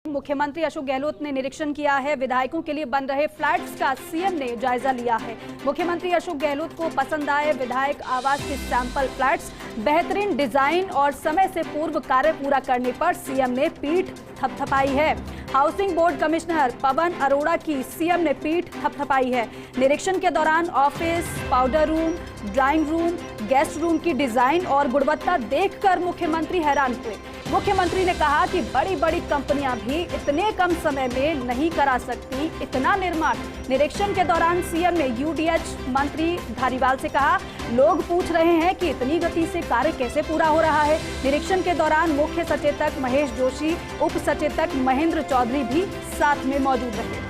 मुख्यमंत्री अशोक गहलोत ने निरीक्षण किया है। विधायकों के लिए बन रहे फ्लैट्स का सीएम ने जायजा लिया है। मुख्यमंत्री अशोक गहलोत को पसंद आए विधायक आवास के सैंपल फ्लैट्स। बेहतरीन डिजाइन और समय से पूर्व कार्य पूरा करने पर सीएम ने पीठ थपथपाई है। Housing board commissioner Pawan Arora की सीएम ने पीठ थपथपाई है। निरीक्षण के दौरान office, powder room, drawing room, guest room की डिजाइन और गुणवत्ता देखकर मुख्यमंत्री हैरान हुए। मुख्यमंत्री ने कहा कि बड़ी बड़ी कंपनियां भी इतने कम समय में नहीं करा सकती इतना निर्माण। निरीक्षण के दौरान सीएम ने यूडीएच मंत्री धारीवाल से कहा, लोग पूछ रहे हैं कि इतनी गति से कार्य कैसे पूरा हो रहा है। निरीक्षण के दौरान मुख्य सचेतक महेश जोशी, उप सचेतक महेंद्र चौधरी भी साथ में मौजूद रहे।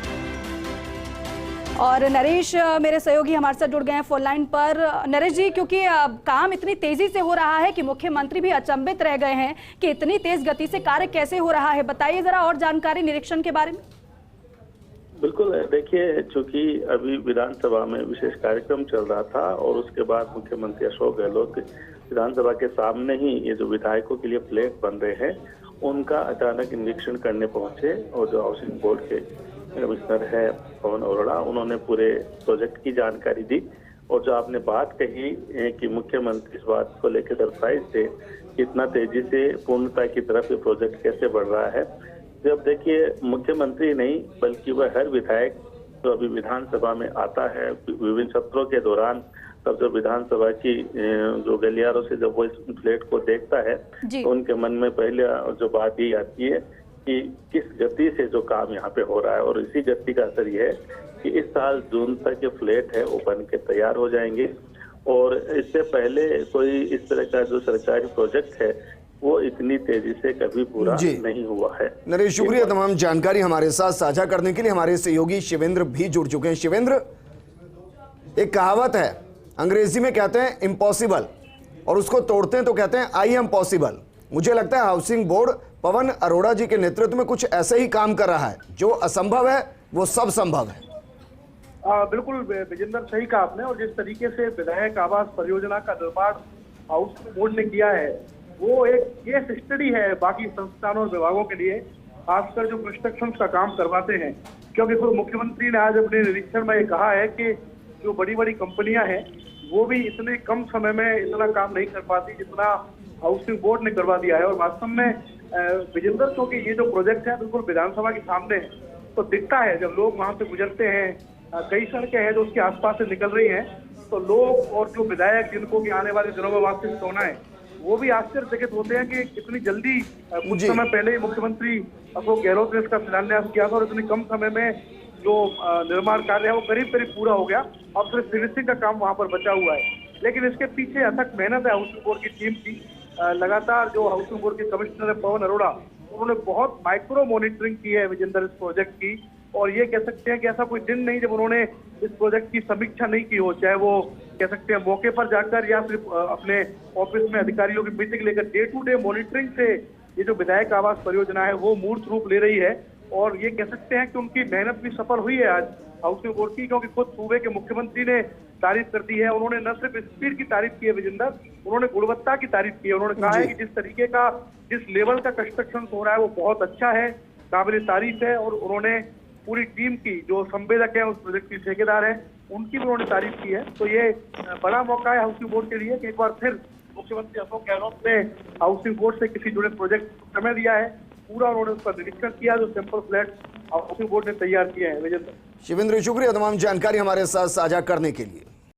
और नरेश मेरे सहयोगी हमारे साथ जुड़ गए हैं फोन लाइन पर। नरेश जी, क्योंकि काम इतनी तेजी से हो रहा है कि मुख्यमंत्री भी अचंभित रह गए हैं कि इतनी तेज गति से कार्य कैसे हो रहा है, बताइए जरा और जानकारी निरीक्षण के बारे में। बिल्कुल, देखिए, चूंकि अभी विधानसभा में विशेष कार्यक्रम चल रहा था और उसके बाद मुख्यमंत्री अशोक गहलोत विधानसभा के सामने ही ये जो विधायकों के लिए फ्लैट बन रहे हैं उनका अचानक निरीक्षण करने पहुंचे और जो हाउसिंग बोर्ड के कमिश्नर है पवन अरोड़ा, उन्होंने पूरे प्रोजेक्ट की जानकारी दी। और जो आपने बात कही कि मुख्यमंत्री इस बात को लेकर सरप्राइज थे कि इतना तेजी से पूर्णता की तरफ ये प्रोजेक्ट कैसे बढ़ रहा है। जब देखिए, मुख्यमंत्री नहीं बल्कि वह हर विधायक जो अभी विधानसभा में आता है विभिन्न सत्रों के दौरान, तब जब विधानसभा की जो गलियारों से जब वो इस फ्लैट को देखता है तो उनके मन में पहले जो बात ये आती है कि किस गति से जो काम यहाँ पे हो रहा है। और इसी गति का असर ये है कि इस साल जून तक ये फ्लैट है वो बन के तैयार हो जाएंगे। और इससे पहले कोई इस तरह का जो सरकारी प्रोजेक्ट है वो इतनी तेजी से कभी पूरा नहीं हुआ है। नरेश, शुक्रिया तमाम जानकारी हमारे साथ साझा करने के लिए। हमारे सहयोगी शिवेंद्र भी जुड़ चुके हैं। शिवेंद्र, एक कहावत है, अंग्रेजी में कहते हैं इम्पॉसिबल, और उसको तोड़ते हैं तो कहते हैं आई एम पॉसिबल। मुझे लगता है हाउसिंग बोर्ड पवन अरोड़ा जी के नेतृत्व में कुछ ऐसे ही काम कर रहा है, जो असंभव है वो सब संभव है। बिल्कुल विजेंद्र, सही कहा आपने। और जिस तरीके से विधायक आवास परियोजना का निर्माण हाउसिंग बोर्ड ने किया है वो एक केस स्टडी है बाकी संस्थानों और विभागों के लिए, खासकर जो कंस्ट्रक्शन का काम करवाते हैं। क्योंकि खुद मुख्यमंत्री ने आज अपने निरीक्षण में ये कहा है कि जो बड़ी बड़ी कंपनियां हैं वो भी इतने कम समय में इतना काम नहीं कर पाती जितना हाउसिंग बोर्ड ने करवा दिया है। और वास्तव में विजेंद्र, क्योंकि ये जो प्रोजेक्ट है बिल्कुल विधानसभा के सामने है, तो दिखता है जब लोग वहां से गुजरते हैं, कई सड़कें हैं जो उसके आसपास से निकल रही हैं, तो लोग और जो विधायक जिनको कि आने वाले दिनों में वहां से होना है वो भी आश्चर्यचकित होते हैं कि इतनी जल्दी कुछ समय पहले ही मुख्यमंत्री अशोक गहलोत ने इसका शिलान्यास किया था और इतनी कम समय में जो निर्माण कार्य है वो करीब करीब पूरा हो गया। अब सिर्फ फिनिशिंग का काम वहां पर बचा हुआ है। लेकिन इसके पीछे अथक मेहनत है हाउसिंग बोर्ड की टीम की। लगातार जो हाउसिंग बोर्ड के कमिश्नर है पवन अरोड़ा, उन्होंने बहुत माइक्रो मॉनिटरिंग की है विजेंद्र इस प्रोजेक्ट की। और ये कह सकते हैं कि ऐसा कोई दिन नहीं जब उन्होंने इस प्रोजेक्ट की समीक्षा नहीं की हो, चाहे वो कह सकते हैं मौके पर जाकर या सिर्फ अपने ऑफिस में अधिकारियों की मीटिंग लेकर। डे टू डे मॉनिटरिंग से ये जो विधायक आवास परियोजना है वो मूर्त रूप ले रही है। और ये कह सकते हैं कि उनकी मेहनत भी सफल हुई है आज हाउसिंग बोर्ड की, क्योंकि खुद सूबे के मुख्यमंत्री ने तारीफ कर दी है। उन्होंने न सिर्फ स्पीड की तारीफ की है विजेंद्र, उन्होंने गुणवत्ता की तारीफ की है। उन्होंने कहा है कि जिस तरीके का जिस लेवल का कंस्ट्रक्शन हो रहा है वो बहुत अच्छा है, काबिल तारीफ है। और उन्होंने पूरी टीम की जो संवेदक है उस प्रोजेक्ट की ठेकेदार है उनकी भी उन्होंने तारीफ की है। तो ये बड़ा मौका है हाउसिंग बोर्ड के लिए कि एक बार फिर मुख्यमंत्री अशोक गहलोत ने हाउसिंग बोर्ड से किसी जुड़े प्रोजेक्ट समय दिया है, पूरा उन्होंने उसका निरीक्षण किया जो सैंपल फ्लैट हाउसिंग बोर्ड ने तैयार किए हैं। विजेंद्र, शिवेंद्र, शुक्रिया तमाम जानकारी हमारे साथ साझा करने के लिए।